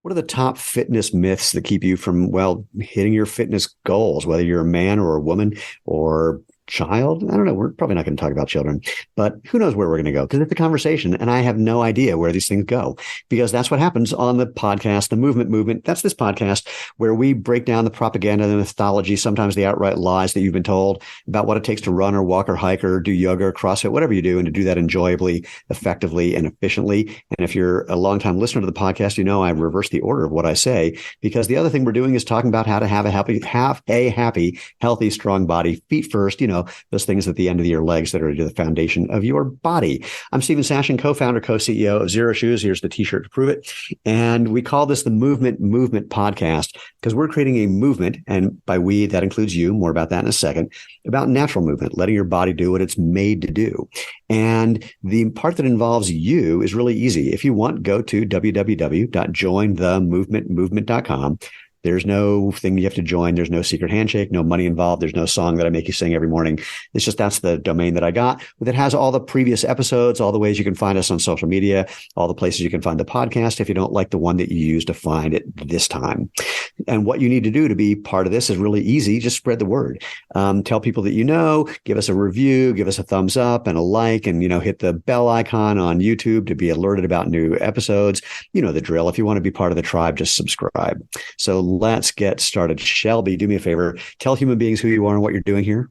What are the top fitness myths that keep you from, well, hitting your fitness goals, whether you're a man or a woman or child? I don't know. We're probably not going to talk about children, but who knows where we're going to go because it's a conversation and I have no idea where these things go because that's what happens on the podcast, the movement. That's this podcast where we break down the propaganda, the mythology, sometimes the outright lies that you've been told about what it takes to run or walk or hike or do yoga or CrossFit, whatever you do, and to do that enjoyably, effectively, and efficiently. And if you're a longtime listener to the podcast, you know I reverse the order of what I say because the other thing we're doing is talking about how to have a happy, healthy, strong body. Feet first, those things at the end of your legs that are the foundation of your body. I'm Stephen Sashin, co-founder, co-CEO of Zero Shoes. Here's the t-shirt to prove it. And we call this the Movement Podcast because we're creating a movement. And by we, that includes you. More about that in a second. About natural movement, letting your body do what it's made to do. And the part that involves you is really easy. If you want, go to www.jointhemovementmovement.com. There's no thing you have to join. There's no secret handshake, no money involved. There's no song that I make you sing every morning. It's just that's the domain that I got that has all the previous episodes, all the ways you can find us on social media, all the places you can find the podcast if you don't like the one that you use to find it this time. And what you need to do to be part of this is really easy. Just spread the word. Tell people that you know, give us a review, give us a thumbs up and a like, and, hit the bell icon on YouTube to be alerted about new episodes. You know the drill. If you want to be part of the tribe, just subscribe. So let's get started. Shelby, do me a favor. Tell human beings who you are and what you're doing here.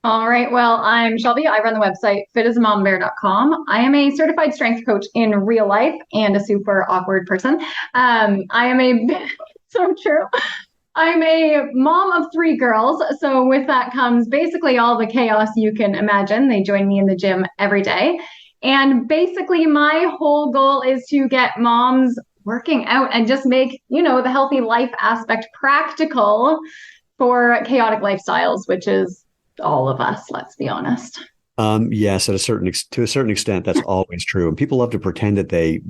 All right. Well, I'm Shelby. I run the website fitasamombear.com. I am a certified strength coach in real life and a super awkward person. So true. I'm a mom of 3 girls. So with that comes basically all the chaos you can imagine. They join me in the gym every day. And basically my whole goal is to get moms working out and just make, the healthy life aspect practical for chaotic lifestyles, which is all of us, let's be honest. Yes, to a certain extent, that's always true. And people love to pretend that they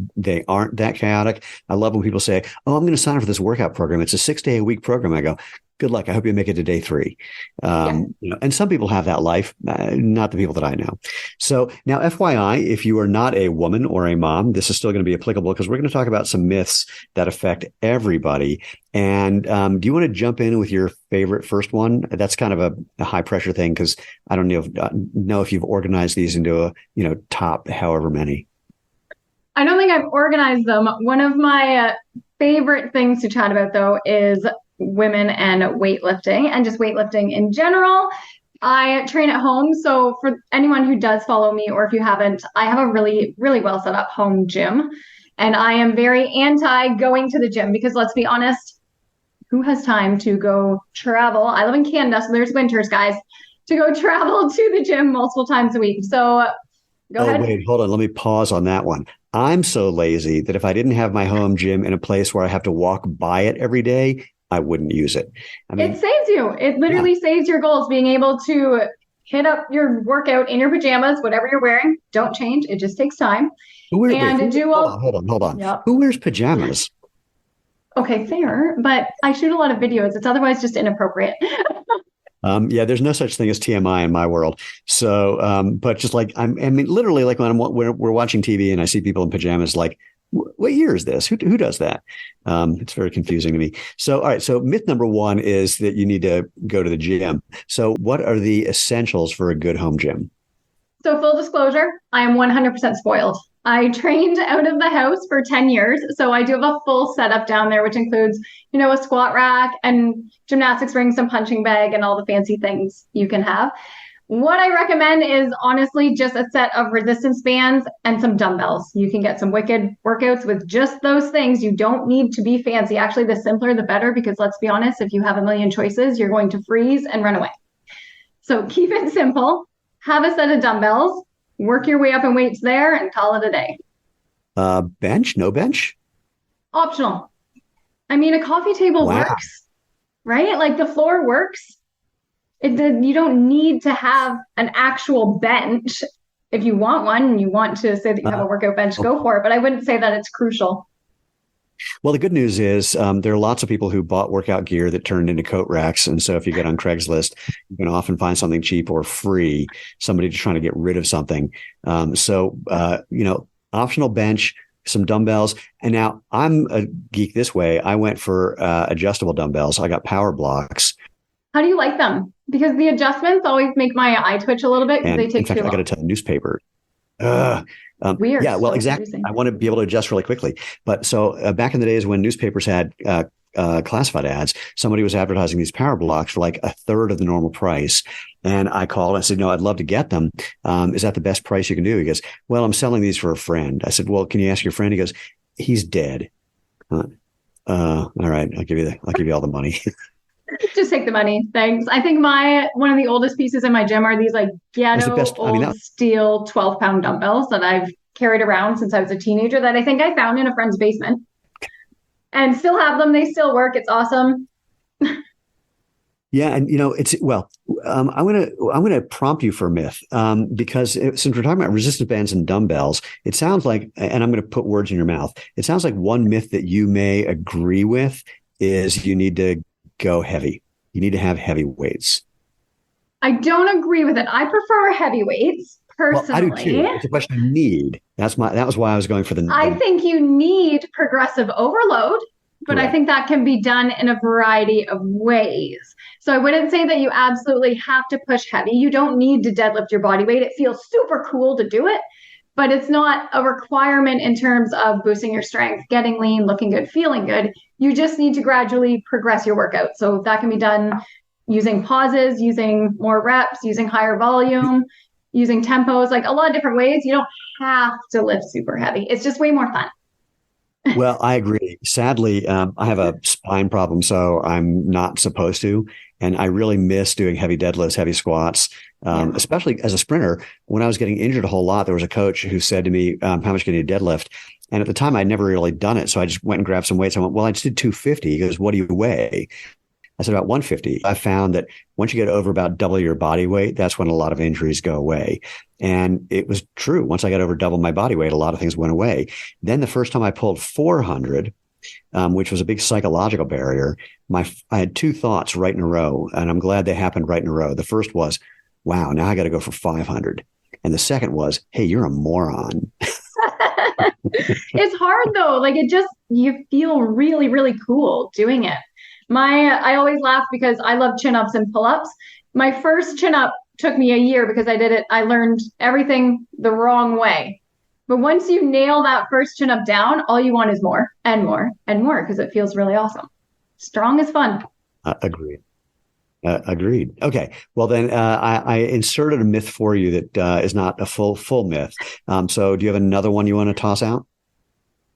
aren't that chaotic. I love when people say, "Oh, I'm going to sign up for this workout program. It's a 6-day-a-week program." I go, "Good luck. I hope you make it to day 3." And some people have that life, not the people that I know. So now, FYI, if you are not a woman or a mom, this is still going to be applicable because we're going to talk about some myths that affect everybody. And do you want to jump in with your favorite first one? That's kind of a high pressure thing because I don't know if you've organized these into a top however many. I don't think I've organized them. One of my favorite things to chat about, though, is women and weightlifting and just weightlifting in general. I train at home. So for anyone who does follow me, or if you haven't, I have a really, really well set up home gym. And I am very anti going to the gym because let's be honest, who has time to go travel? I live in Canada, so there's winters, guys, to go travel to the gym multiple times a week. So go ahead. Wait, hold on. Let me pause on that one. I'm so lazy that if I didn't have my home gym in a place where I have to walk by it every day, I wouldn't use it. It saves you. It literally saves your goals, being able to hit up your workout in your pajamas, whatever you're wearing. Don't change. It just takes time. Hold on. Yep. Who wears pajamas? Okay, fair. But I shoot a lot of videos. It's otherwise just inappropriate. There's no such thing as TMI in my world. So, but just like, literally like when we're watching TV and I see people in pajamas, like, what year is this? Who does that? It's very confusing to me. So, all right. So myth number 1 is that you need to go to the gym. So what are the essentials for a good home gym? So full disclosure, I am 100% spoiled. I trained out of the house for 10 years. So I do have a full setup down there, which includes, a squat rack and gymnastics ring, some punching bag, and all the fancy things you can have. What I recommend is honestly just a set of resistance bands and some dumbbells. You can get some wicked workouts with just those things. You don't need to be fancy. Actually, the simpler, the better, because let's be honest, if you have a million choices, you're going to freeze and run away. So keep it simple. Have a set of dumbbells. Work your way up in weights there and call it a day. Bench? No bench? Optional. A coffee table works, right? Like the floor works. You don't need to have an actual bench. If you want one and you want to say that you have a workout bench, go for it. But I wouldn't say that it's crucial. Well, the good news is there are lots of people who bought workout gear that turned into coat racks. And so if you get on Craigslist, you can often find something cheap or free, somebody just trying to get rid of something. Optional bench, some dumbbells. And now I'm a geek this way. I went for adjustable dumbbells. I got power blocks. How do you like them? Because the adjustments always make my eye twitch a little bit because And they take in fact, too I got long. to tell newspaper. We are Yeah, well, so exactly. confusing. I want to be able to adjust really quickly. But so back in the days when newspapers had classified ads, somebody was advertising these power blocks for like a third of the normal price. And I called and I said, no, I'd love to get them. Is that the best price you can do? He goes, well, I'm selling these for a friend. I said, well, can you ask your friend? He goes, he's dead. All right, I'll give you all the money. Just take the money. Thanks. I think one of the oldest pieces in my gym are these like That's the ghetto best. I mean, old steel 12-pound dumbbells that I've carried around since I was a teenager that I think I found in a friend's basement and still have them. They still work. It's awesome. yeah, and it's I'm gonna prompt you for a myth because since we're talking about resistance bands and dumbbells, it sounds like, and I'm going to put words in your mouth. It sounds like one myth that you may agree with is you need to go heavy. You need to have heavy weights. I don't agree with it. I prefer heavy weights Well, I do personally. too. It's a question of need. That was why I was going for I think you need progressive overload, but I Correct. think that can be done in a variety of ways. So I wouldn't say that you absolutely have to push heavy. You don't need to deadlift your body weight. It feels super cool to do it, but it's not a requirement in terms of boosting your strength, getting lean, looking good, feeling good. You just need to gradually progress your workout. So that can be done using pauses, using more reps, using higher volume, using tempos, like a lot of different ways. You don't have to lift super heavy. It's just way more fun. Well, I agree. Sadly, I have a spine problem, so I'm not supposed to. And I really miss doing heavy deadlifts, heavy squats, especially as a sprinter. When I was getting injured a whole lot, there was a coach who said to me, how much can you deadlift? And at the time, I'd never really done it. So I just went and grabbed some weights. I went, well, I just did 250. He goes, what do you weigh? I said, about 150. I found that once you get over about double your body weight, that's when a lot of injuries go away. And it was true. Once I got over double my body weight, a lot of things went away. Then the first time I pulled 400, which was a big psychological barrier, I had two thoughts right in a row, and I'm glad they happened right in a row. The first was, wow, now I got to go for 500. And the second was, hey, you're a moron. It's hard though. Like you feel really, really cool doing it. I always laugh because I love chin-ups and pull-ups. My first chin-up took me a year because I learned everything the wrong way. But once you nail that first chin-up down, all you want is more and more and more because it feels really awesome. Strong is fun. Agreed. Agreed. Okay. Well, then I inserted a myth for you that is not a full myth. So do you have another one you want to toss out?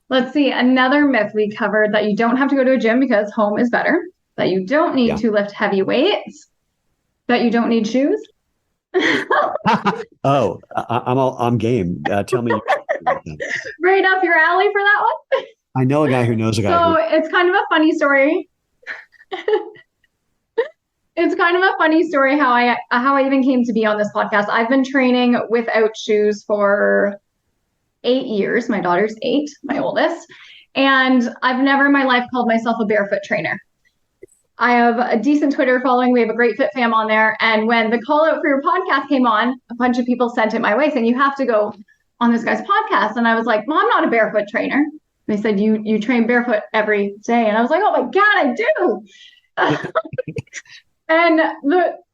Let's see. Another myth we covered that you don't have to go to a gym because home is better, that you don't need to lift heavy weights, that you don't need shoes. Oh, I'm game. Tell me. Right up your alley for that one. I know a guy who knows a guy. So it's kind of a funny story. It's kind of a funny story how I even came to be on this podcast. I've been training without shoes for 8 years. My daughter's 8, my oldest. And I've never in my life called myself a barefoot trainer. I have a decent Twitter following. We have a great Fit Fam on there. And when the call out for your podcast came on, a bunch of people sent it my way saying, you have to go on this guy's podcast. And I was like, well, I'm not a barefoot trainer. They said, you train barefoot every day. And I was like, oh my God, I do. And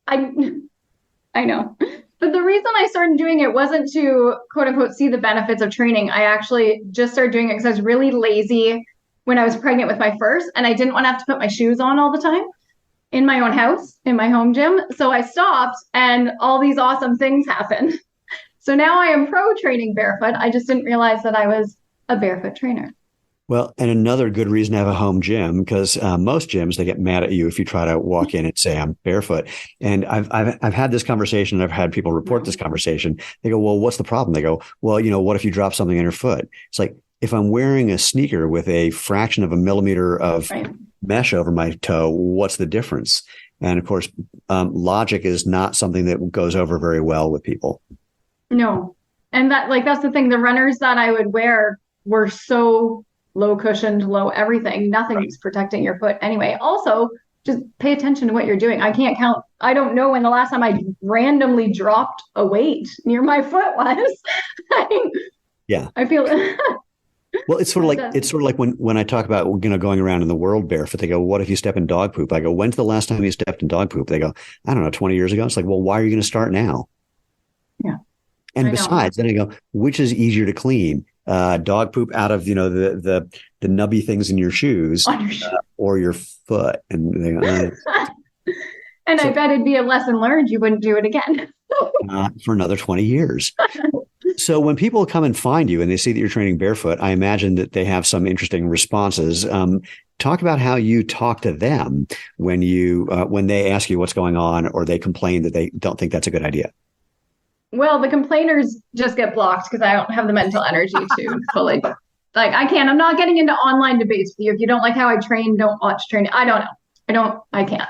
I know. But the reason I started doing it wasn't to quote unquote see the benefits of training. I actually just started doing it because I was really lazy when I was pregnant with my first, and I didn't want to have to put my shoes on all the time in my own house, in my home gym. So I stopped and all these awesome things happened. So now I am pro training barefoot. I just didn't realize that I was a barefoot trainer. Well, and another good reason to have a home gym, because most gyms, they get mad at you if you try to walk in and say I'm barefoot. And I've had this conversation. And I've had people report this conversation. They go, well, what's the problem? They go, well, what if you drop something on your foot? It's like, if I'm wearing a sneaker with a fraction of a millimeter of mesh over my toe, what's the difference? And of course, logic is not something that goes over very well with people. No. And that's the thing. The runners that I would wear were so low cushioned, low everything. Nothing's protecting your foot anyway. Also, just pay attention to what you're doing. I can't count. I don't know when the last time I randomly dropped a weight near my foot was. Yeah. I feel Well, it's sort of like when I talk about going around in the world barefoot, they go, "What if you step in dog poop?" I go, "When's the last time you stepped in dog poop?" They go, "I don't know, 20 years ago." It's like, well, why are you going to start now? Yeah, And I know. besides, then I go, which is easier to clean? Dog poop out of the nubby things in your shoes, or your foot? And they go, And I so bet it'd be a lesson learned. You wouldn't do it again. not for another 20 years. So when people come and find you and they see that you're training barefoot, I imagine that they have some interesting responses. Talk about how you talk to them when they ask you what's going on, or they complain that they don't think that's a good idea. Well, the complainers just get blocked because I don't have the mental energy to fully. Like, I can't. I'm not getting into online debates with you. If you don't like how I train, don't watch training. I don't know. I can't.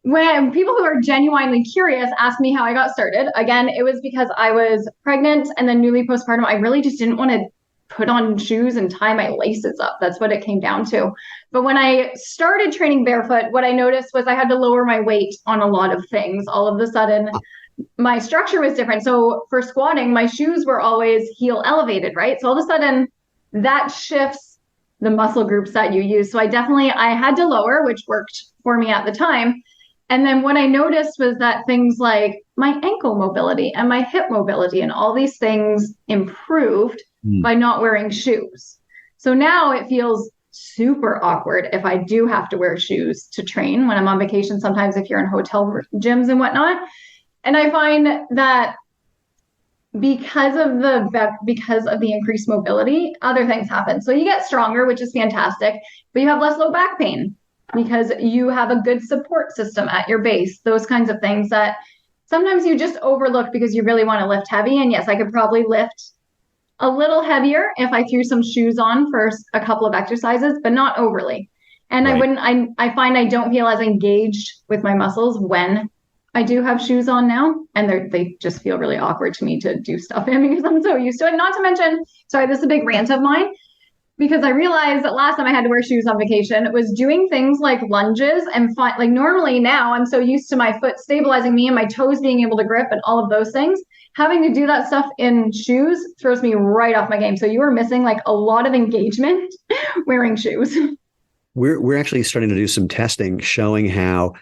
When people who are genuinely curious ask me how I got started, again, it was because I was pregnant and then newly postpartum. I really just didn't want to put on shoes and tie my laces up. That's what it came down to. But when I started training barefoot, what I noticed was I had to lower my weight on a lot of things. All of a sudden, my structure was different. So for squatting, my shoes were always heel elevated, right? So all of a sudden, that shifts the muscle groups that you use. So I had to lower, which worked for me at the time. And then what I noticed was that things like my ankle mobility and my hip mobility and all these things improved by not wearing shoes. So now it feels super awkward if I do have to wear shoes to train when I'm on vacation. Sometimes if you're in hotel gyms and whatnot. And I find that because of the increased mobility, other things happen. So you get stronger, which is fantastic, but you have less low back pain because you have a good support system at your base. Those kinds of things that sometimes you just overlook because you really want to lift heavy. And yes, I could probably lift a little heavier if I threw some shoes on for a couple of exercises, but not overly. And Right. I find I don't feel as engaged with my muscles when I do have shoes on now, and they just feel really awkward to me to do stuff in because I'm so used to it. Not to mention, sorry, this is a big rant of mine, because I realized that last time I had to wear shoes on vacation, it was doing things like lunges and like normally now I'm so used to my foot stabilizing me and my toes being able to grip and all of those things. Having to do that stuff in shoes throws me right off my game. So you are missing like a lot of engagement wearing shoes. We're actually starting to do some testing showing how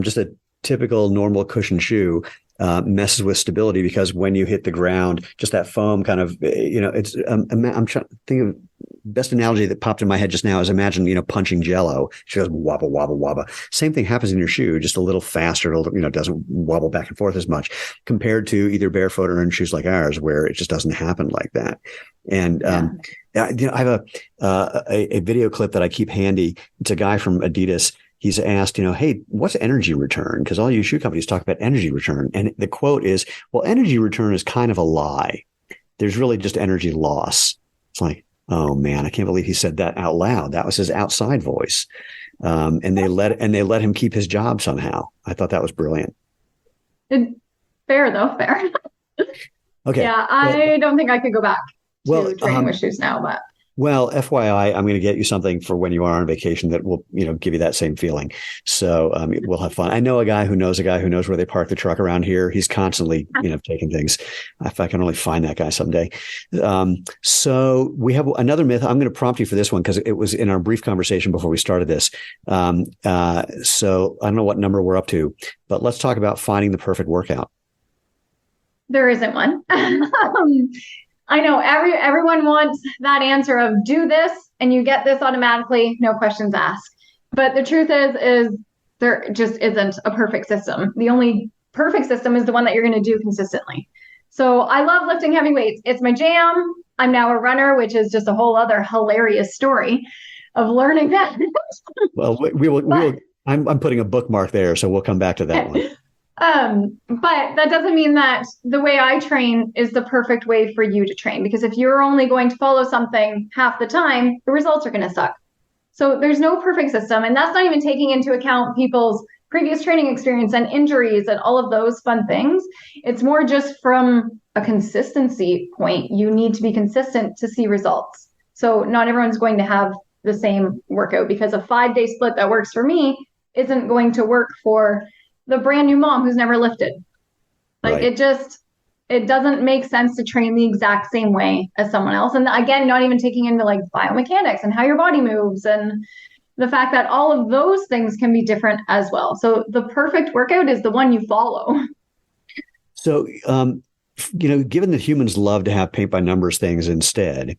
just a typical normal cushion shoe messes with stability, because when you hit the ground, just that foam kind of, it's, I'm trying to think of best analogy that popped in my head just now is imagine, punching Jello. She goes wobble, wobble, wobble. Same thing happens in your shoe, just a little faster. Doesn't wobble back and forth as much compared to either barefoot or in shoes like ours, where it just doesn't happen like that. And, I have a video clip that I keep handy. It's a guy from Adidas. He's asked, hey, what's energy return? Because all you shoe companies talk about energy return. And the quote is, well, energy return is kind of a lie. There's really just energy loss. It's like, oh man, I can't believe he said that out loud. That was his outside voice. And they let him keep his job somehow. I thought that was brilliant. Fair though, fair. Okay. Yeah, I don't think I could go back to training with shoes now, but. Well, FYI, I'm going to get you something for when you are on vacation that will, give you that same feeling. So we'll have fun. I know a guy who knows where they park the truck around here. He's constantly, taking things. If I can only find that guy someday. So we have another myth. I'm going to prompt you for this one because it was in our brief conversation before we started this. So I don't know what number we're up to, but let's talk about finding the perfect workout. There isn't one. I know everyone wants that answer of do this and you get this automatically, no questions asked. But the truth is there just isn't a perfect system. The only perfect system is the one that you're going to do consistently. So I love lifting heavy weights. It's my jam. I'm now a runner, which is just a whole other hilarious story of learning that. Well, we will. I'm putting a bookmark there, so we'll come back to that one. But that doesn't mean that the way I train is the perfect way for you to train, because if you're only going to follow something half the time, the results are going to suck. So there's no perfect system. And that's not even taking into account people's previous training experience and injuries and all of those fun things. It's more just from a consistency point. You need to be consistent to see results. So not everyone's going to have the same workout, because a 5-day split that works for me isn't going to work for the brand new mom who's never lifted. Like, right. it doesn't make sense to train the exact same way as someone else. And again, not even taking into like biomechanics and how your body moves and the fact that all of those things can be different as well. So the perfect workout is the one you follow. So, given that humans love to have paint by numbers things instead,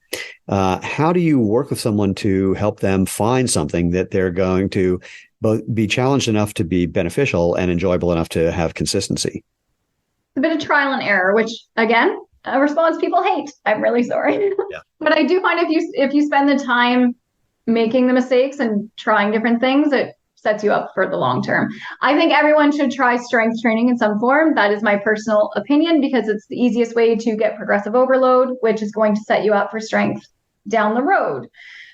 how do you work with someone to help them find something that they're going to both be challenged enough to be beneficial and enjoyable enough to have consistency? A bit of trial and error, which again, a response people hate. I'm really sorry. Yeah. But I do find if you spend the time making the mistakes and trying different things, it sets you up for the long term. I think everyone should try strength training in some form. That is my personal opinion because it's the easiest way to get progressive overload, which is going to set you up for strength down the road.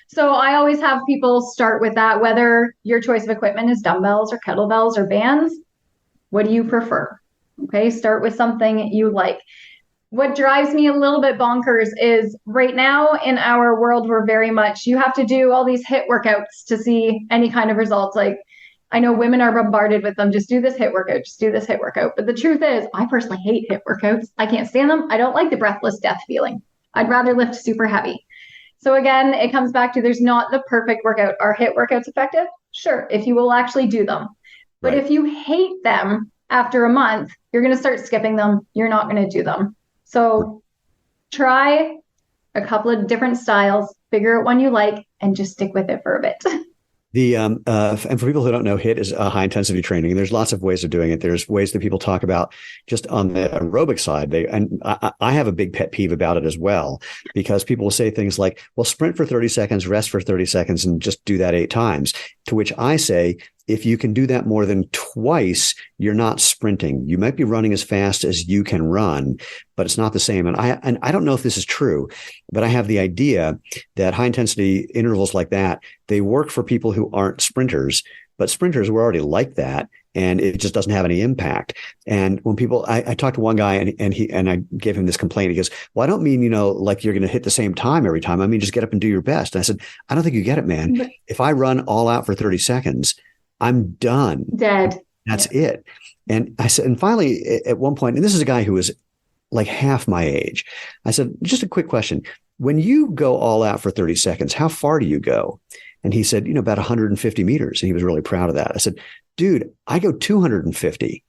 So I always have people start with that, whether your choice of equipment is dumbbells or kettlebells or bands. What do you prefer? Okay, start with something you like. What drives me a little bit bonkers is right now in our world, we're very much, you have to do all these HIIT workouts to see any kind of results. Like I know women are bombarded with them. Just do this HIIT workout, just do this HIIT workout. But the truth is, I personally hate HIIT workouts. I can't stand them. I don't like the breathless death feeling. I'd rather lift super heavy. So again, it comes back to there's not the perfect workout. Are HIIT workouts effective? Sure, if you will actually do them. But if you hate them after a month, you're going to start skipping them. You're not going to do them. So try a couple of different styles, figure out one you like, and just stick with it for a bit. And for people who don't know, HIIT is a high intensity training. There's lots of ways of doing it. There's ways that people talk about just on the aerobic side. I have a big pet peeve about it as well, because people will say things like, well, sprint for 30 seconds, rest for 30 seconds, and just do that 8 times. To which I say, if you can do that more than twice, you're not sprinting. You might be running as fast as you can run, but it's not the same. And I don't know if this is true, but I have the idea that high intensity intervals like that, they work for people who aren't sprinters, but sprinters were already like that. And it just doesn't have any impact. And when people, I talked to one guy and I gave him this complaint. He goes, well, I don't mean, like you're going to hit the same time every time. I mean, just get up and do your best. And I said, I don't think you get it, man. If I run all out for 30 seconds, I'm done. Dead. That's it. And I said, and finally at one point, and this is a guy who was like half my age. I said, just a quick question. When you go all out for 30 seconds, how far do you go? And he said, about 150 meters. And he was really proud of that. I said, dude, I go 250.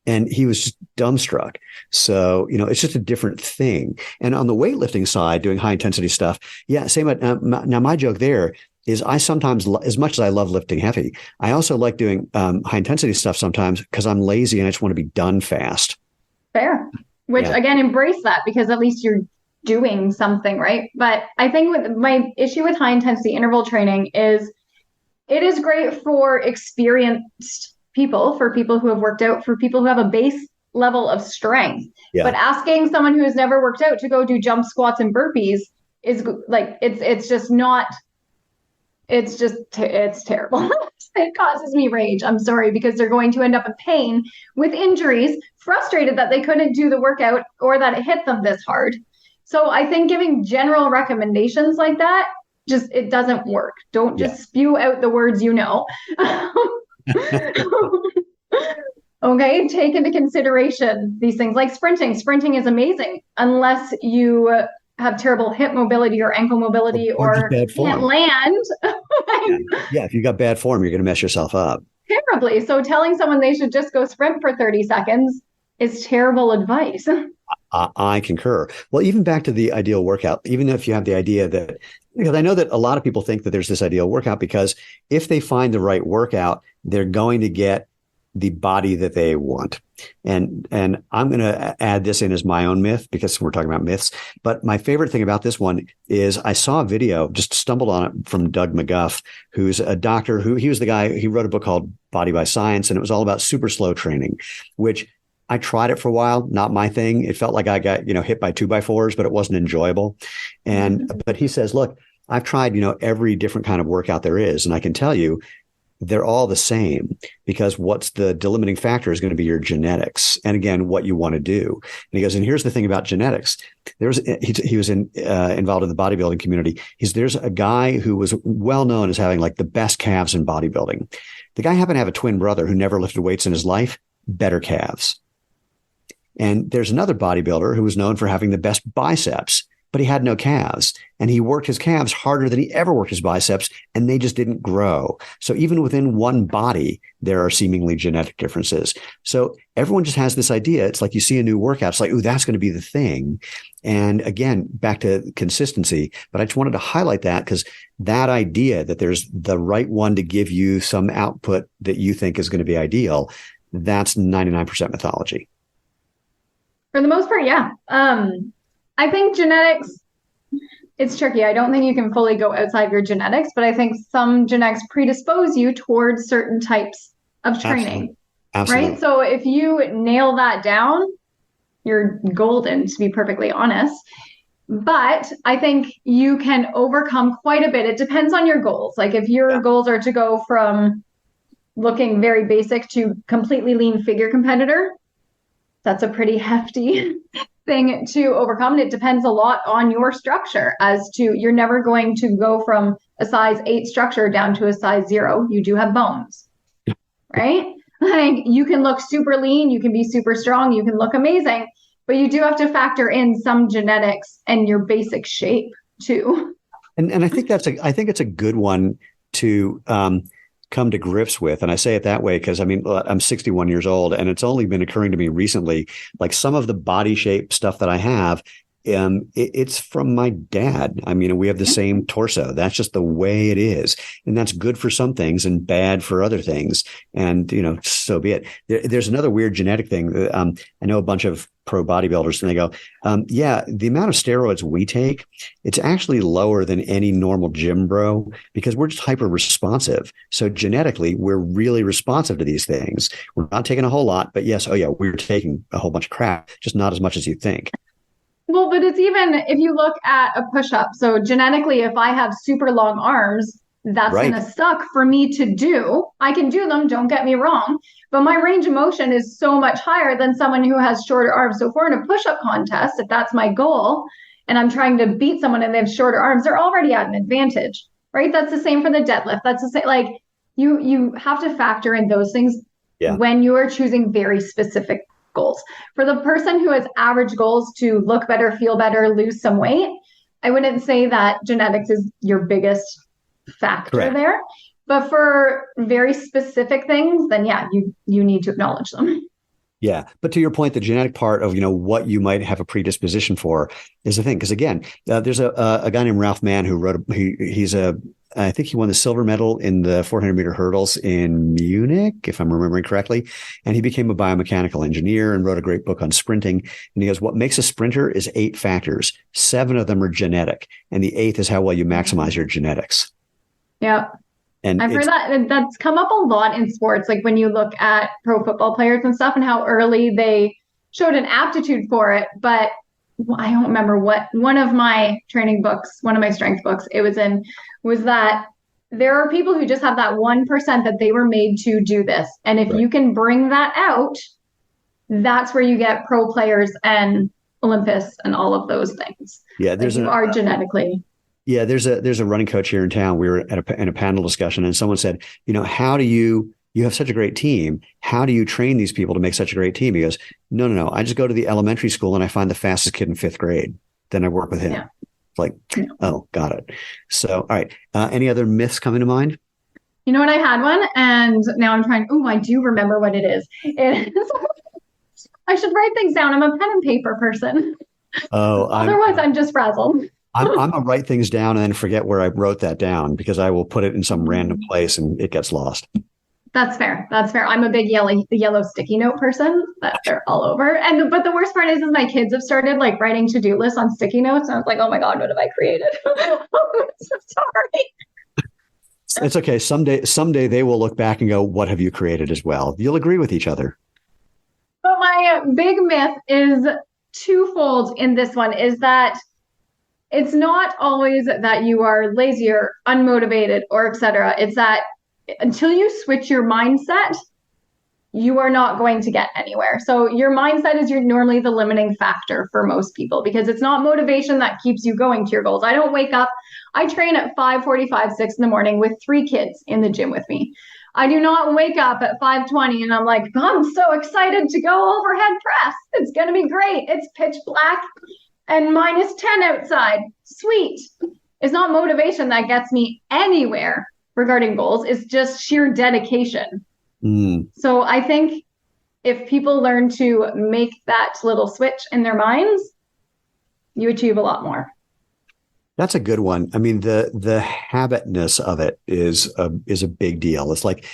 And he was just dumbstruck. So, it's just a different thing. And on the weightlifting side, doing high intensity stuff. Yeah. Same. Now my joke there is I sometimes, as much as I love lifting heavy, I also like doing high intensity stuff sometimes because I'm lazy and I just want to be done fast. Fair. Which again, embrace that because at least you're doing something, right? But I think with my issue with high intensity interval training is it is great for experienced people, for people who have worked out, for people who have a base level of strength. Yeah. But asking someone who has never worked out to go do jump squats and burpees is like, it's just not, it's terrible. It causes me rage. I'm sorry, because they're going to end up in pain with injuries, frustrated that they couldn't do the workout or that it hit them this hard. So I think giving general recommendations like that, it doesn't work. Don't just spew out the words Okay, take into consideration these things like sprinting. Sprinting is amazing unless you have terrible hip mobility or ankle mobility or can't land. Yeah, if you got bad form, you're going to mess yourself up. Terribly. So telling someone they should just go sprint for 30 seconds is terrible advice. I concur. Well, even back to the ideal workout, even if you have the idea that, because I know that a lot of people think that there's this ideal workout because if they find the right workout, they're going to get the body that they want. And I'm going to add this in as my own myth because we're talking about myths. But my favorite thing about this one is I saw a video, just stumbled on it from Doug McGuff, who's a doctor he was the guy, he wrote a book called Body by Science, and it was all about super slow training, which I tried it for a while, not my thing. It felt like I got, hit by 2x4s, but it wasn't enjoyable. But he says, look, I've tried, every different kind of workout there is. And I can tell you, they're all the same because what's the delimiting factor is going to be your genetics. And again, what you want to do. And he goes, and here's the thing about genetics. He was involved in the bodybuilding community. There's a guy who was well known as having like the best calves in bodybuilding. The guy happened to have a twin brother who never lifted weights in his life, better calves. And there's another bodybuilder who was known for having the best biceps, but he had no calves. And he worked his calves harder than he ever worked his biceps, and they just didn't grow. So even within one body, there are seemingly genetic differences. So everyone just has this idea. It's like you see a new workout. It's like, ooh, that's going to be the thing. And again, back to consistency. But I just wanted to highlight that because that idea that there's the right one to give you some output that you think is going to be ideal, that's 99% mythology. For the most part, yeah. I think genetics, it's tricky. I don't think you can fully go outside your genetics, but I think some genetics predispose you towards certain types of training. Absolutely. Right? So if you nail that down, you're golden, to be perfectly honest. But I think you can overcome quite a bit. It depends on your goals. Like if your goals are to go from looking very basic to completely lean figure competitor, that's a pretty hefty thing to overcome. And it depends a lot on your structure as to you're never going to go from a size 8 structure down to a size 0. You do have bones, right? Like you can look super lean, you can be super strong, you can look amazing, but you do have to factor in some genetics and your basic shape too. And I think it's a good one to come to grips with. And I say it that way because I mean, I'm 61 years old and it's only been occurring to me recently, like some of the body shape stuff that I have, it's from my dad. I mean, we have the same torso. That's just the way it is. And that's good for some things and bad for other things. And, so be it. There's another weird genetic thing. I know a bunch of pro bodybuilders and they go, the amount of steroids we take, it's actually lower than any normal gym bro because we're just hyper responsive. So genetically, we're really responsive to these things. We're not taking a whole lot, but yes, we're taking a whole bunch of crap, just not as much as you think. Well, but it's even if you look at a push-up. So genetically, if I have super long arms, that's right. Going to suck for me to do. I can do them, don't get me wrong, but my range of motion is so much higher than someone who has shorter arms. So if we're in a push-up contest, if that's my goal, and I'm trying to beat someone and they have shorter arms, they're already at an advantage, right? That's the same for the deadlift. That's the same. Like you have to factor in those things when you are choosing very specific goals. For the person who has average goals to look better, feel better, lose some weight, I wouldn't say that genetics is your biggest factor there. But for very specific things, then you need to acknowledge them. Yeah. But to your point, the genetic part of, what you might have a predisposition for is the thing. Because again, there's a guy named Ralph Mann who wrote, I think he won the silver medal in the 400-meter hurdles in Munich, if I'm remembering correctly. And he became a biomechanical engineer and wrote a great book on sprinting. And he goes, what makes a sprinter is 8 factors. 7 of them are genetic. And the 8th is how well you maximize your genetics. Yeah. And I've heard that's come up a lot in sports. Like when you look at pro football players and stuff and how early they showed an aptitude for it. But I don't remember what one of my training books, one of my strength books it was in, was that there are people who just have that 1% that they were made to do this. And if you can bring that out, that's where you get pro players and Olympus and all of those things. Yeah, there's are genetically. Yeah, there's a running coach here in town. We were in a panel discussion and someone said, how do you have such a great team. How do you train these people to make such a great team? He goes, no. I just go to the elementary school and I find the fastest kid in 5th grade. Then I work with him. Yeah. Like, oh, got it. So, all right. Any other myths coming to mind? You know what? I had one and now I'm trying. Oh, I do remember what it is. It is. I should write things down. I'm a pen and paper person. Oh, otherwise I'm just frazzled. I'm gonna write things down and then forget where I wrote that down because I will put it in some random place and it gets lost. That's fair. I'm a big yellow sticky note person that they're all over. But the worst part is my kids have started like writing to-do lists on sticky notes. And I was like, oh my God, what have I created? I'm so sorry. It's okay. Someday they will look back and go, what have you created as well? You'll agree with each other. But my big myth is twofold in this one is that it's not always that you are lazy or unmotivated or etc. It's that until you switch your mindset, you are not going to get anywhere. So your mindset is normally the limiting factor for most people, because it's not motivation that keeps you going to your goals. I don't wake up. I train at 5:45, 6 in the morning with 3 kids in the gym with me. I do not wake up at 5:20 and I'm like, I'm so excited to go overhead press. It's going to be great. It's pitch black and -10 outside. Sweet. It's not motivation that gets me anywhere regarding goals. It's just sheer dedication. So I think if people learn to make that little switch in their minds, you achieve a lot more. That's a good one. I mean, the habitness of it is a big deal. It's like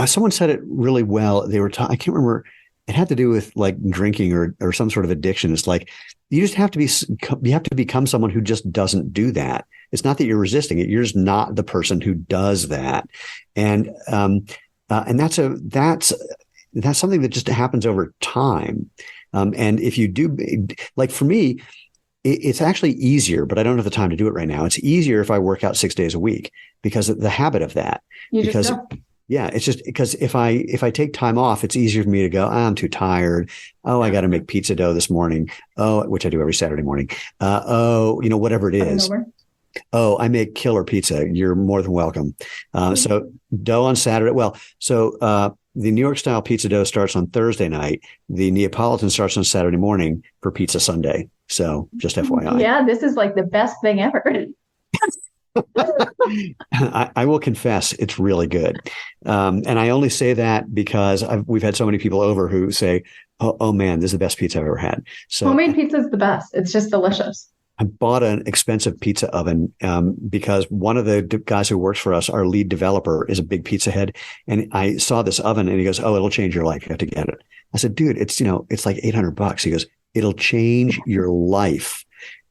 someone said it really well. They were I can't remember. It had to do with like drinking or some sort of addiction. It's like you just have to become someone who just doesn't do that. It's not that you're resisting it. You're just not the person who does that. And that's something that just happens over time. And if you do, like for me, it's actually easier, but I don't have the time to do it right now. It's easier if I work out 6 days a week because of the habit of that. Yeah, it's just because if I take time off, it's easier for me to go, I'm too tired. Oh, I got to make pizza dough this morning. Oh, which I do every Saturday morning. Whatever it is. Oh, I make killer pizza. You're more than welcome. So dough on Saturday. Well, so the New York style pizza dough starts on Thursday night. The Neapolitan starts on Saturday morning for pizza Sunday. So just FYI. Yeah, this is like the best thing ever. I will confess it's really good. And I only say that because we've had so many people over who say, oh man, this is the best pizza I've ever had. So homemade pizza is the best. It's just delicious. I bought an expensive pizza oven because one of the guys who works for us, our lead developer, is a big pizza head. And I saw this oven and he goes, oh, it'll change your life. You have to get it. I said, dude, it's like $800. He goes, it'll change your life.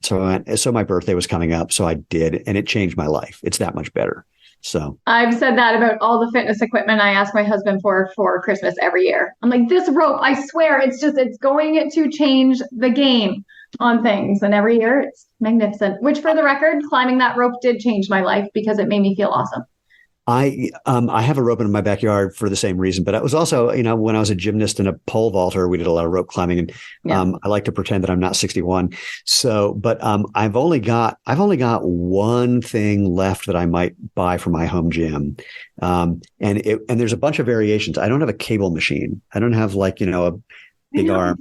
So my birthday was coming up. So I did, and it changed my life. It's that much better. So I've said that about all the fitness equipment I ask my husband for Christmas every year. I'm like, this rope, I swear, it's going to change the game on things. And every year it's magnificent, which for the record, climbing that rope did change my life because it made me feel awesome. I have a rope in my backyard for the same reason, but it was also, when I was a gymnast and a pole vaulter, we did a lot of rope climbing, and I like to pretend that I'm not 61. So, but I've only got one thing left that I might buy for my home gym, and there's a bunch of variations. I don't have a cable machine. I don't have a big arm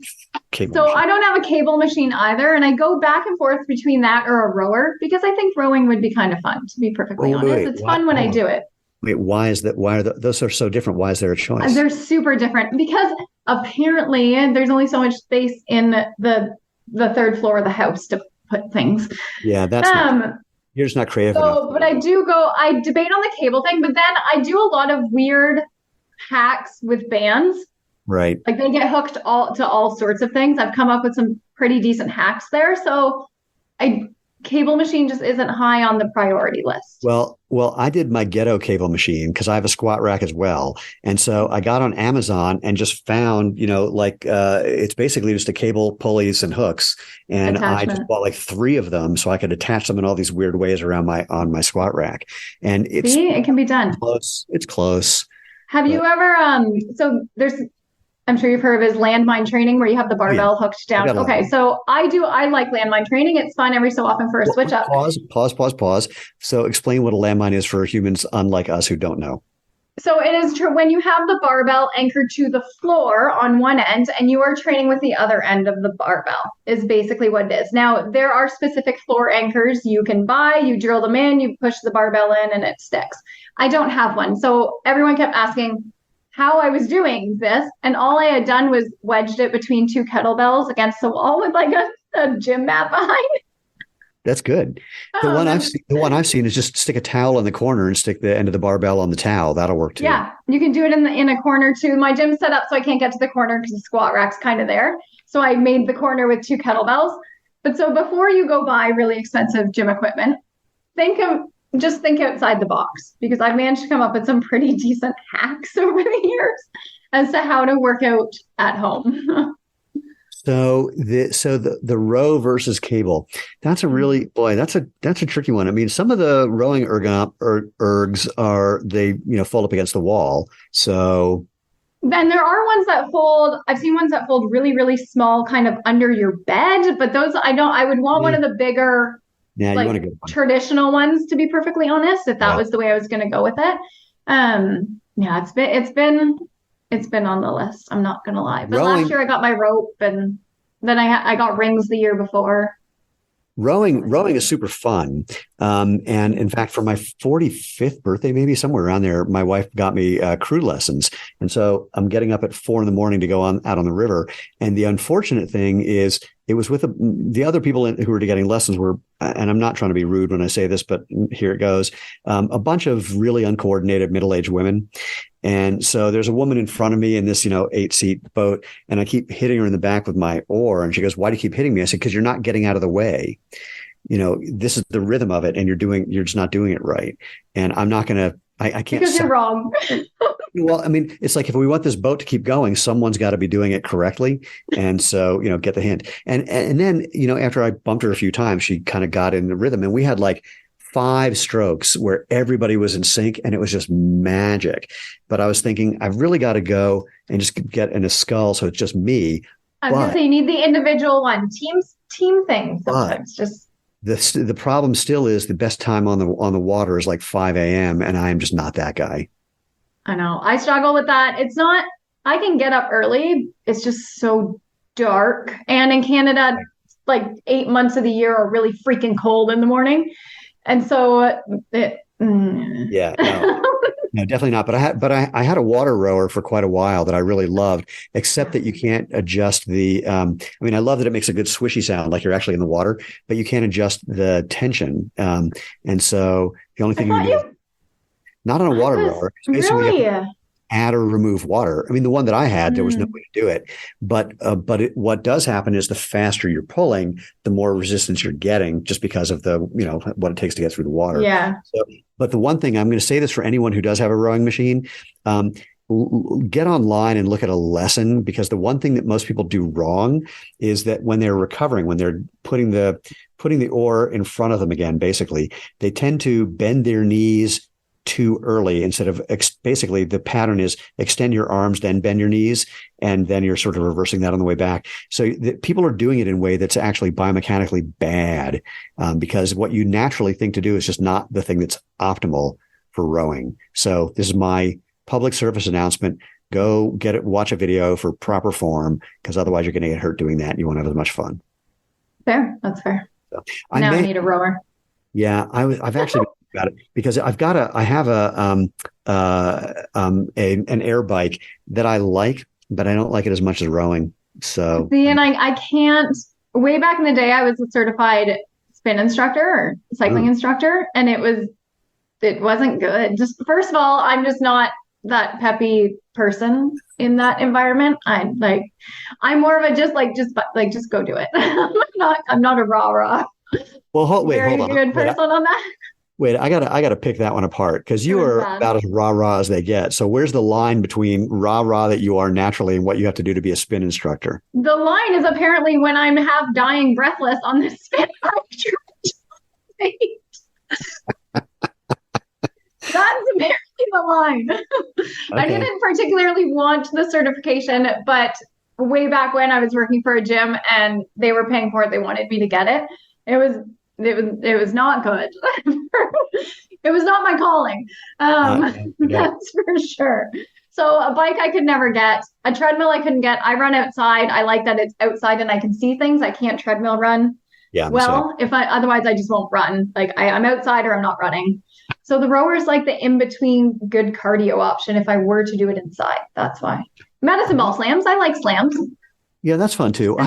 cable. So machine. I don't have a cable machine either, and I go back and forth between that or a rower because I think rowing would be kind of fun. To be perfectly honest, it's fun when I do it. Wait, why is that? Why are those are so different? Why is there a choice? They're super different because apparently there's only so much space in the third floor of the house to put things. Yeah, that's you're just not creative enough. But I debate on the cable thing, but then I do a lot of weird hacks with bands. Right. Like they get hooked to all sorts of things. I've come up with some pretty decent hacks there. So cable machine just isn't high on the priority list. Well, I did my ghetto cable machine because I have a squat rack as well. And so I got on Amazon and just found, it's basically just a cable, pulleys, and hooks. And I just bought like 3 of them so I could attach them in all these weird ways around on my squat rack. And it can be done. Close. It's close. Have you ever, I'm sure you've heard of his landmine training where you have the barbell hooked down. Okay, so I like landmine training. It's fun every so often for a switch up. Pause. So explain what a landmine is for humans unlike us who don't know. So it is true when you have the barbell anchored to the floor on one end and you are training with the other end of the barbell is basically what it is. Now, there are specific floor anchors you can buy. You drill them in, you push the barbell in and it sticks. I don't have one. So everyone kept asking how I was doing this, and all I had done was wedged it between 2 kettlebells against the wall with like a gym mat behind. That's good. The one I've seen is just stick a towel in the corner and stick the end of the barbell on the towel. That'll work too. Yeah, you can do it in a corner too. My gym's set up so I can't get to the corner because the squat rack's kind of there. So I made the corner with 2 kettlebells. But so before you go buy really expensive gym equipment, just think outside the box, because I've managed to come up with some pretty decent hacks over the years as to how to work out at home. So the row versus cable, that's a really, that's a tricky one. I mean, some of the rowing ergs are, they, fold up against the wall. So Then there are ones that fold. I've seen ones that fold really, really small, kind of under your bed. But those, I would want one of the bigger, Yeah, you want like to go. traditional ones, to be perfectly honest, if that Yeah. was the way I was going to go with it. Yeah, it's been on the list. I'm not going to lie. But last Rowing year I got my rope, and then I got rings the year before. Rowing is super fun. And in fact, for my 45th birthday, maybe somewhere around there, my wife got me crew lessons. And so I'm getting up at 4 a.m. to go out on the river. And the unfortunate thing is it was with the other people who were getting lessons were, and I'm not trying to be rude when I say this, but here it goes, a bunch of really uncoordinated middle-aged women. And so there's a woman in front of me in this, 8-seat boat, and I keep hitting her in the back with my oar. And she goes, "Why do you keep hitting me?" I said, "Because you're not getting out of the way. This is the rhythm of it, and you're just not doing it right. And I'm not going to, I can't. Because you're wrong. Well, I mean, it's like if we want this boat to keep going, someone's got to be doing it correctly. And so, get the hint. And then, after I bumped her a few times, she kind of got in the rhythm, and we had like 5 strokes where everybody was in sync, and it was just magic. But I was thinking, I've really got to go and just get in a scull, so it's just me. I was gonna say you need the individual one. Team thing sometimes. Just the problem still is the best time on the water is like 5 a.m. and I am just not that guy. I know. I struggle with that. It's not, I can get up early. It's just so dark. And in Canada, like 8 months of the year are really freaking cold in the morning. And so Yeah, no, definitely not. But I had a water rower for quite a while that I really loved, except that you can't adjust the, I mean, I love that it makes a good swishy sound like you're actually in the water, but you can't adjust the tension. And so the only thing you can do, not on a water rower, is basically really? add or remove water. I mean, the one that I had, there was no way to do it. But what does happen is the faster you're pulling, the more resistance you're getting, just because of the what it takes to get through the water. Yeah. So, but the one thing I'm going to say this for anyone who does have a rowing machine, get online and look at a lesson, because the one thing that most people do wrong is that when they're recovering, when they're putting the oar in front of them again, basically, they tend to bend their knees too early instead of basically the pattern is extend your arms, then bend your knees, and then you're sort of reversing that on the way back. So people are doing it in a way that's actually biomechanically bad, because what you naturally think to do is just not the thing that's optimal for rowing. So this is my public service announcement. Go get it, watch a video for proper form, because otherwise you're going to get hurt doing that. And you won't have as mumuch fun. Fair. That's fair. So I need a rower. Yeah, I've actually about it because I have an air bike that I like, but I don't like it as much as rowing. So see, and I can't. Way back in the day, I was a certified spin instructor or cycling instructor, and it wasn't good. Just first of all, I'm just not that peppy person in that environment. I'm more of a just go do it. I'm not a rah. Well, hold on. Good person on that. Wait, I gotta pick that one apart, because you are about as rah as they get. So where's the line between rah that you are naturally and what you have to do to be a spin instructor? The line is apparently when I'm half dying breathless on the spin. That's apparently the line. Okay. I didn't particularly want the certification, but way back when I was working for a gym and they were paying for it, they wanted me to get it. It was not good. It was not my calling. That's for sure. So a bike I could never get. A treadmill I couldn't get. I run outside. I like that it's outside and I can see things. I can't treadmill run. Yeah. Well, otherwise I just won't run. Like I'm outside or I'm not running. So the rower is like the in-between good cardio option if I were to do it inside. That's why. Medicine ball slams. I like slams. Yeah, that's fun too.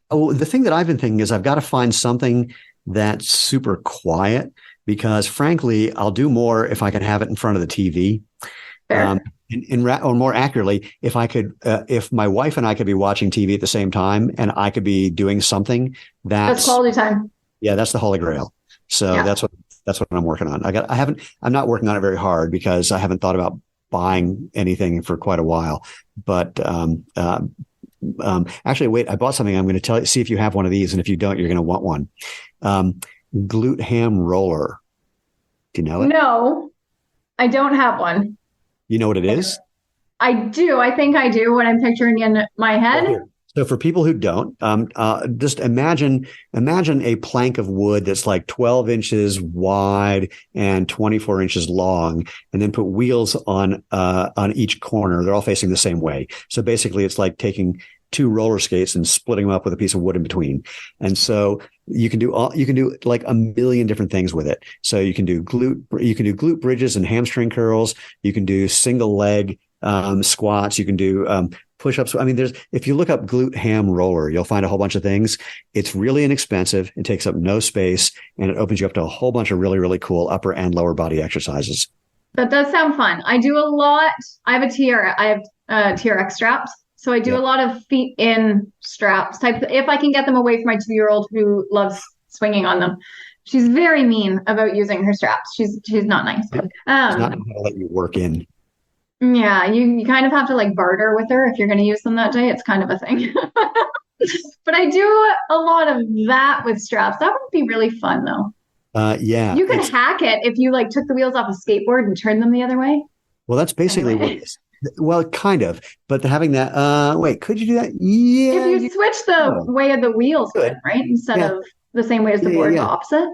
The thing that I've been thinking is I've got to find something that's super quiet, because frankly, I'll do more if I can have it in front of the TV. Or more accurately, if I could, if my wife and I could be watching TV at the same time and I could be doing something that's quality time. Yeah, that's the Holy Grail. So that's what I'm working on. I'm not working on it very hard because I haven't thought about buying anything for quite a while. But actually, wait, I bought something. I'm going to see if you have one of these, and if you don't, you're going to want one. Glute ham roller. Do you know it? No, I don't have one. You know what it is? I do. I think I do what I'm picturing in my head. Well, so for people who don't, just imagine a plank of wood that's like 12 inches wide and 24 inches long, and then put wheels on each corner. They're all facing the same way. So basically, it's like taking two roller skates and splitting them up with a piece of wood in between. And so you can do like a million different things with it. So you can do glute bridges and hamstring curls. You can do single leg squats. You can do push-ups. I mean, if you look up glute ham roller, you'll find a whole bunch of things. It's really inexpensive. It takes up no space, and it opens you up to a whole bunch of really, really cool upper and lower body exercises. That does sound fun. I do a lot. I have TRX straps. So I do a lot of feet in straps if I can get them away from my 2-year-old who loves swinging on them. She's very mean about using her straps. She's not nice. She's not going to let you work in. Yeah, you kind of have to like barter with her if you're going to use them that day. It's kind of a thing. But I do a lot of that with straps. That would be really fun though. Yeah. You could hack it if you like took the wheels off a skateboard and turned them the other way. Well, that's basically what it is. Well, kind of, but having that, wait, could you do that? Yeah. If you switch the way of the wheels, right? Instead of the same way as the board, the opposite.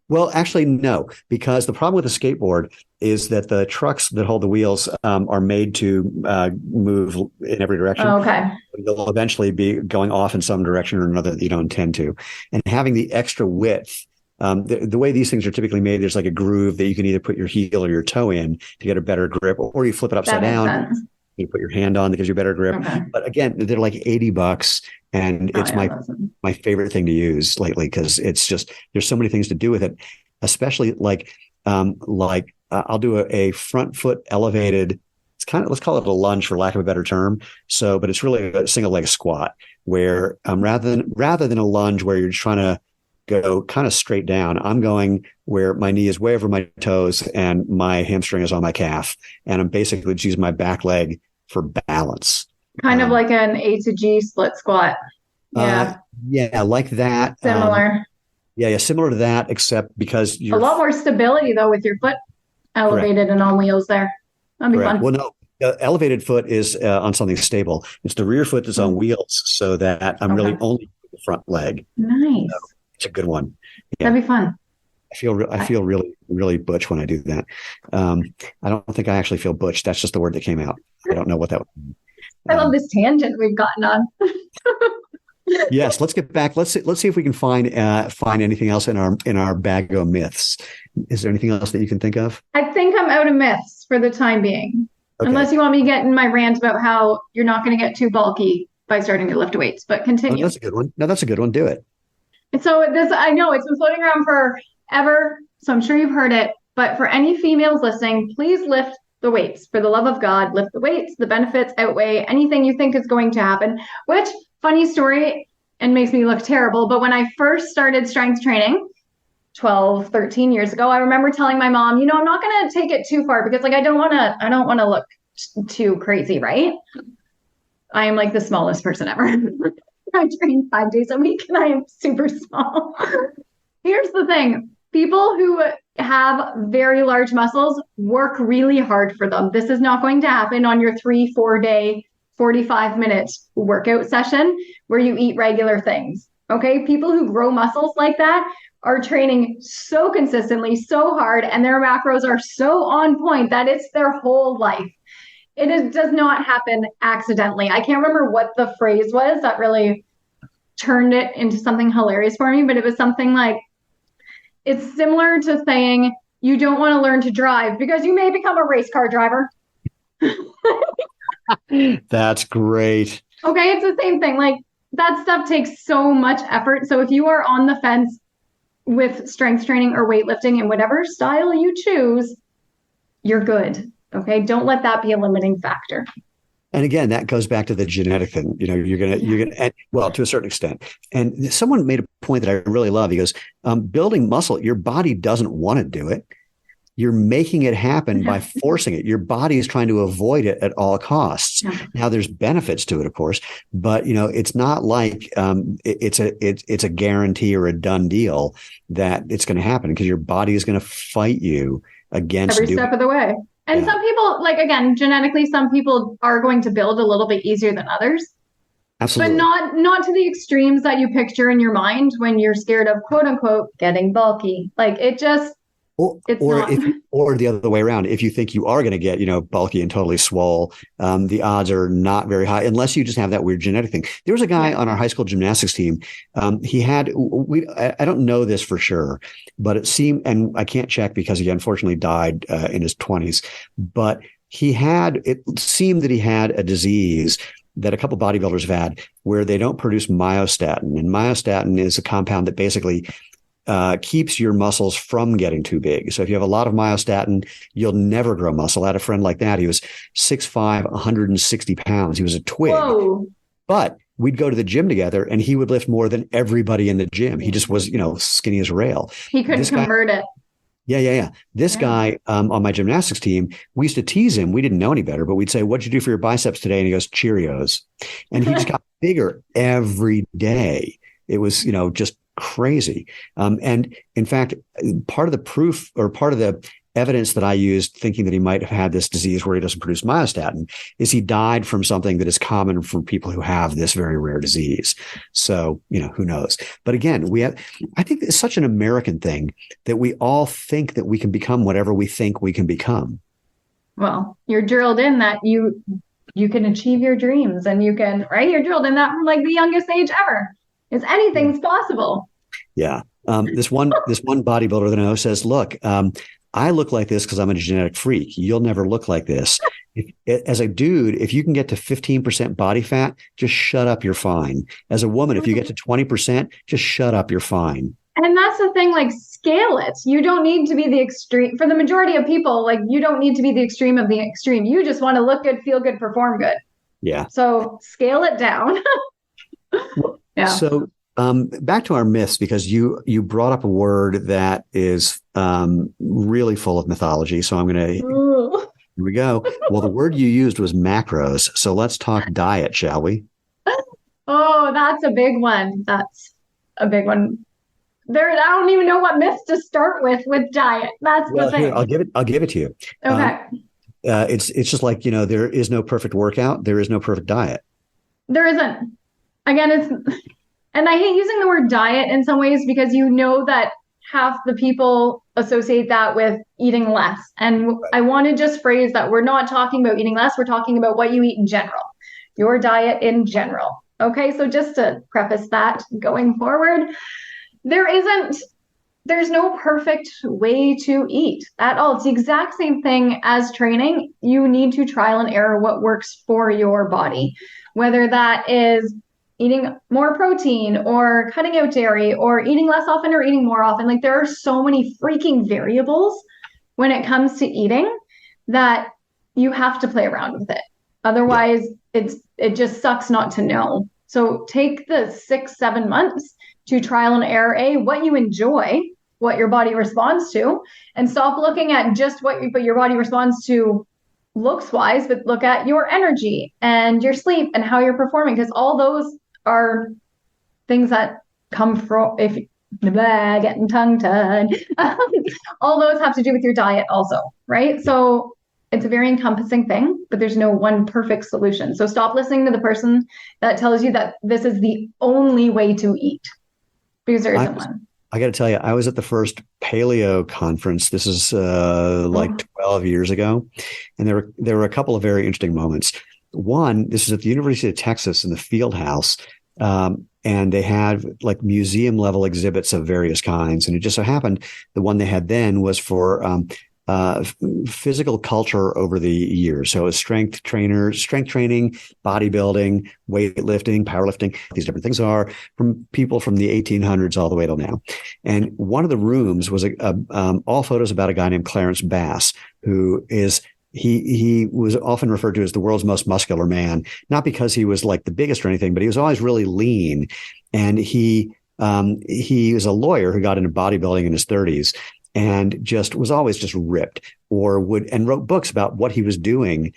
Well, actually, no, because the problem with a skateboard is that the trucks that hold the wheels are made to move in every direction. Oh, okay. They'll eventually be going off in some direction or another that you don't intend to. And having the extra width, the way these things are typically made, there's like a groove that you can either put your heel or your toe in to get a better grip, or you flip it upside down. Sense. You put your hand on that gives you a better grip. Okay. But again, they're like $80, and it's my favorite thing to use lately because it's just there's so many things to do with it, especially like I'll do a front foot elevated. It's kind of, let's call it a lunge for lack of a better term. So, but it's really a single leg squat where rather than a lunge where you're trying to go kind of straight down, I'm going where my knee is way over my toes and my hamstring is on my calf, and I'm basically just using my back leg for balance. Kind of like an A to G split squat. Yeah. Like that. Similar. Similar to that, except because you're a lot more stability though with your foot elevated and on wheels there. That'd be fun. Well, no, elevated foot is on something stable. It's the rear foot that's on wheels, so that I'm really only the front leg. Nice. So it's a good one. Yeah. That'd be fun. I feel really, really butch when I do that. I don't think I actually feel butch. That's just the word that came out. I don't know what that would mean. I love this tangent we've gotten on. Yes, let's get back. Let's see if we can find anything else in our bag of myths. Is there anything else that you can think of? I think I'm out of myths for the time being. Okay. Unless you want me to get in my rant about how you're not going to get too bulky by starting to lift weights, but continue. Oh, that's a good one. No, that's a good one. Do it. And so I know it's been floating around forever, so I'm sure you've heard it. But for any females listening, please lift the weights. For the love of God, lift the weights. The benefits outweigh anything you think is going to happen. Which, funny story, and makes me look terrible, but when I first started strength training 12, 13 years ago, I remember telling my mom, I'm not going to take it too far because I don't want to look too crazy, right? I am like the smallest person ever. I train 5 days a week and I am super small. Here's the thing. People who have very large muscles work really hard for them. This is not going to happen on your 3-4 day, 45-minute workout session where you eat regular things. Okay. People who grow muscles like that are training so consistently, so hard, and their macros are so on point that it's their whole life. It does not happen accidentally. I can't remember what the phrase was that really turned it into something hilarious for me, but it was something like, it's similar to saying you don't want to learn to drive because you may become a race car driver. That's great. Okay, it's the same thing. Like that stuff takes so much effort. So if you are on the fence with strength training or weightlifting in whatever style you choose, you're good. Okay, don't let that be a limiting factor. And again, that goes back to the genetic thing. You're gonna, well, to a certain extent. And someone made a point that I really love. He goes, building muscle, your body doesn't want to do it. You're making it happen by forcing it. Your body is trying to avoid it at all costs. Yeah. Now, there's benefits to it, of course, but it's not like it's a guarantee or a done deal that it's going to happen because your body is going to fight you against every step of the way. And Yeah, some people, like, again, genetically, some people are going to build a little bit easier than others, but absolutely. not to the extremes that you picture in your mind when you're scared of quote unquote getting bulky. Like it just, it's Or not. if you, or the other way around, if you think you are going to get, bulky and totally swole, the odds are not very high unless you just have that weird genetic thing. There was a guy Yeah. on our high school gymnastics team. He had, I don't know this for sure, but it seemed, and I can't check because he unfortunately died in his 20s, but it seemed that he had a disease that a couple bodybuilders have had where they don't produce myostatin. And myostatin is a compound that basically keeps your muscles from getting too big. So if you have a lot of myostatin, you'll never grow muscle. I had a friend like that. He was 6'5", 160 pounds. He was a twig, Whoa. but we'd go to the gym together and he would lift more than everybody in the gym. He just was, skinny as a rail. He couldn't This guy, convert it. yeah. This Yeah. guy on my gymnastics team, we used to tease him. We didn't know any better, but we'd say, "What'd you do for your biceps today?" And he goes, "Cheerios." And he just got bigger every day. It was, just crazy. And in fact, part of the proof or part of the evidence that I used thinking that he might have had this disease where he doesn't produce myostatin is he died from something that is common for people who have this very rare disease. So, who knows? But again, I think it's such an American thing that we all think that we can become whatever we think we can become. Well, you're drilled in that you can achieve your dreams and you can, right? You're drilled in that from like the youngest age ever. Is anything's possible. Yeah. This one bodybuilder that I know says, "Look, I look like this because I'm a genetic freak. You'll never look like this. As a dude, if you can get to 15% body fat, just shut up. You're fine. As a woman, if you get to 20%, just shut up. You're fine." And that's the thing, like scale it. You don't need to be the extreme. For the majority of people, like you don't need to be the extreme of the extreme. You just want to look good, feel good, perform good. Yeah. So scale it down. Yeah. So back to our myths, because you brought up a word that is really full of mythology. So here we go. Well, the word you used was macros. So let's talk diet, shall we? Oh, that's a big one. That's a big one. I don't even know what myths to start with diet. That's the thing. Here, I'll give it to you. Okay. It's just like, there is no perfect workout. There is no perfect diet. There isn't. Again, and I hate using the word diet in some ways because that half the people associate that with eating less. And I want to just phrase that we're not talking about eating less. We're talking about what you eat in general, your diet in general. Okay. So just to preface that going forward, there's no perfect way to eat at all. It's the exact same thing as training. You need to trial and error what works for your body, whether that is eating more protein or cutting out dairy or eating less often or eating more often. Like there are so many freaking variables when it comes to eating that you have to play around with it. Otherwise, it just sucks not to know. So take the 6-7 months to trial and error what you enjoy, what your body responds to, and stop looking at just what your body responds to looks wise, but look at your energy and your sleep and how you're performing, because all those are things that come from getting tongue tied. All those have to do with your diet also, right? So it's a very encompassing thing, but there's no one perfect solution. So stop listening to the person that tells you that this is the only way to eat, because there isn't one. I got to tell you, I was at the first paleo conference. This is like 12 years ago. And there were a couple of very interesting moments. One, this is at the University of Texas in the field house. And they had like museum level exhibits of various kinds. And it just so happened the one they had then was for physical culture over the years. So it was strength training, bodybuilding, weightlifting, powerlifting. These different things are from people from the 1800s all the way till now. And one of the rooms was all photos about a guy named Clarence Bass, who is he was often referred to as the world's most muscular man, not because he was like the biggest or anything, but he was always really lean. And he was a lawyer who got into bodybuilding in his 30s and just was always just ripped, and wrote books about what he was doing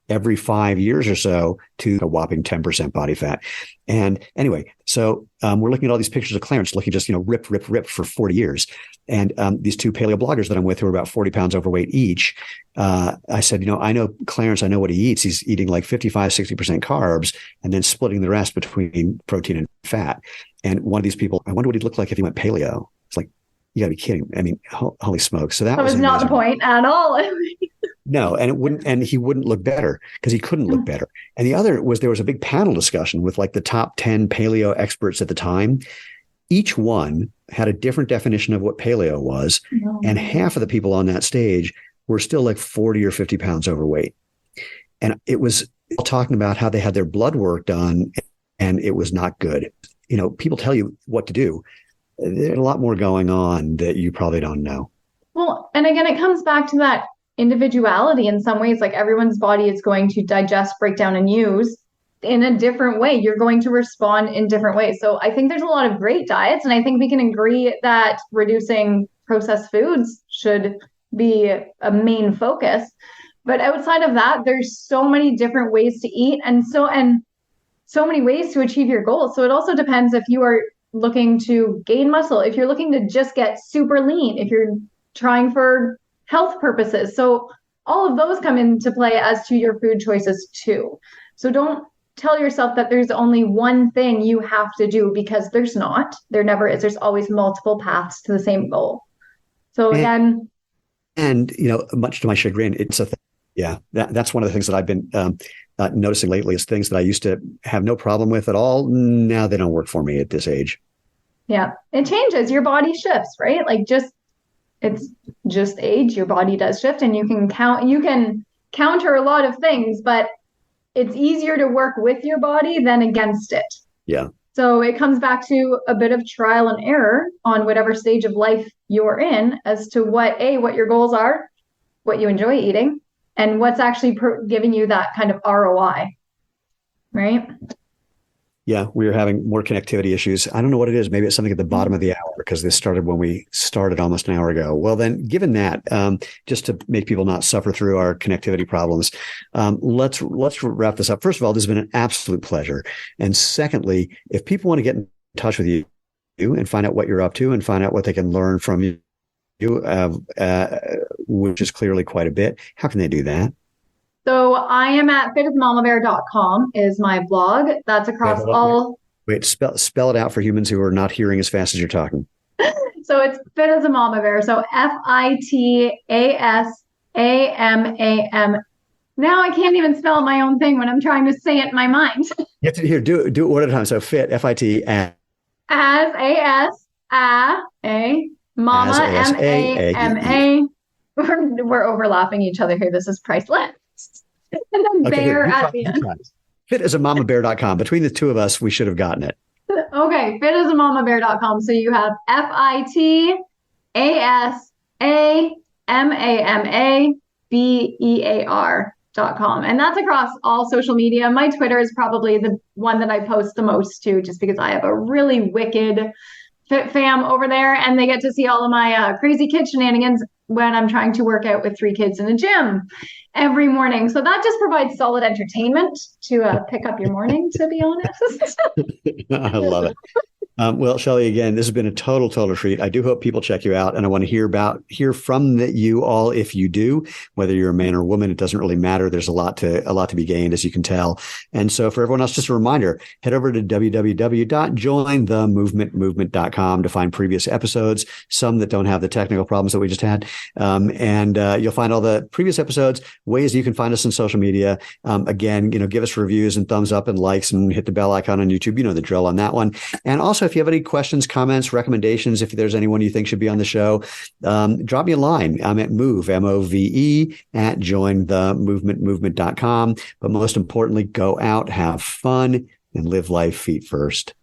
every 5 years or so to a whopping 10% body fat. And anyway, so we're looking at all these pictures of Clarence looking just, ripped for 40 years. And these two paleo bloggers that I'm with who are about 40 pounds overweight each, I said, I know Clarence, I know what he eats. He's eating like 55, 60% carbs and then splitting the rest between protein and fat. And one of these people, I wonder what he'd look like if he went paleo. It's like, you gotta be kidding. I mean, holy smokes. So that was not the point at all. No, and he wouldn't look better because he couldn't look better. And the other was there was a big panel discussion with like the top 10 paleo experts at the time. Each one had a different definition of what paleo was. And half of the people on that stage were still like 40 or 50 pounds overweight. And it was talking about how they had their blood work done and it was not good. People tell you what to do. There's a lot more going on that you probably don't know. Well, and again, it comes back to that individuality in some ways. Like everyone's body is going to digest, break down, and use in a different way. You're going to respond in different ways. So I think there's a lot of great diets, and I think we can agree that reducing processed foods should be a main focus. But outside of that, there's so many different ways to eat and so many ways to achieve your goals. So it also depends if you are looking to gain muscle, if you're looking to just get super lean, if you're trying for health purposes. So all of those come into play as to your food choices too. So don't tell yourself that there's only one thing you have to do, because there's not. There never is. There's always multiple paths to the same goal. So again, and much to my chagrin, it's a thing. Yeah, that's one of the things that I've been noticing lately is things that I used to have no problem with at all. Now they don't work for me at this age. Yeah, it changes. Your body shifts, right? Like it's just age. Your body does shift, and you can counter a lot of things, but it's easier to work with your body than against it. Yeah. So it comes back to a bit of trial and error on whatever stage of life you're in as to what your goals are, what you enjoy eating, and what's actually giving you that kind of ROI, right? Yeah, we are having more connectivity issues. I don't know what it is. Maybe it's something at the bottom of the hour because this started when we started almost an hour ago. Well, then, given that, just to make people not suffer through our connectivity problems, let's wrap this up. First of all, this has been an absolute pleasure. And secondly, if people want to get in touch with you and find out what you're up to and find out what they can learn from you, which is clearly quite a bit, how can they do that? So I am at fitasmamabear.com is my blog. That's across all. Wait, spell it out for humans who are not hearing as fast as you're talking. So it's Fit as a Mama Bear. So FITASAMAM. Now I can't even spell my own thing when I'm trying to say it in my mind. You have to do it one at a time. So fit, FIT, as A, Mama, MAMA. We're overlapping each other here. This is priceless. And then bear at the end. Fitasmamabear.com. Between the two of us, we should have gotten it. Okay, fitasmamabear.com. So you have FITASAMAMABEAR.com. And that's across all social media. My Twitter is probably the one that I post the most to, just because I have a really wicked fit fam over there, and they get to see all of my crazy kid shenanigans when I'm trying to work out with 3 kids in the gym every morning. So that just provides solid entertainment to pick up your morning, to be honest. I love it. Well, Shelby, again, this has been a total treat. I do hope people check you out, and I want to hear from you all. If you do, whether you're a man or a woman, it doesn't really matter. There's a lot to be gained, as you can tell. And so for everyone else, just a reminder, head over to www.jointhemovementmovement.com to find previous episodes, some that don't have the technical problems that we just had. And you'll find all the previous episodes, ways you can find us on social media. Again, give us reviews and thumbs up and likes and hit the bell icon on YouTube. You know the drill on that one. And also, if you have any questions, comments, recommendations, if there's anyone you think should be on the show, drop me a line. I'm at MOVE, at jointhemovementmovement.com. But most importantly, go out, have fun, and live life feet first.